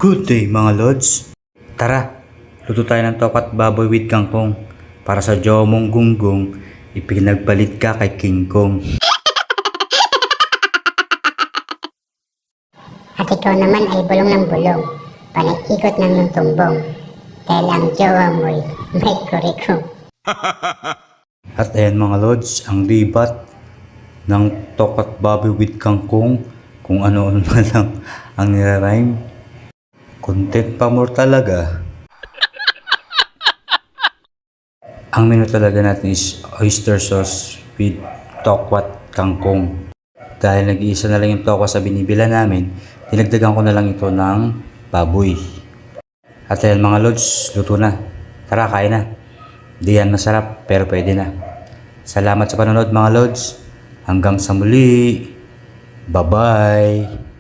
Good day mga lods. Tara, luto tayo ng tokat baboy with kangkong para sa jowa mong gunggong ipinagpalit ka kay King Kong. At ikaw naman ay bulong ng bulong, panikikot ng tumbong, dahil ang jowa mo'y may kurikong. At ayan mga lods, ang libat ng tokat baboy with kangkong, kung ano-ano na lang ang nirarhyme. Content pa more talaga. Ang menu talaga natin is oyster sauce with tokwat kangkong. Dahil nag-iisa na lang yung tokwa sa binibila namin, dinagdagan ko na lang ito ng baboy. At ayan mga lods, luto na. Tara, kain na. Di yan masarap, pero pwede na. Salamat sa panonood mga lods. Hanggang sa muli. Bye-bye.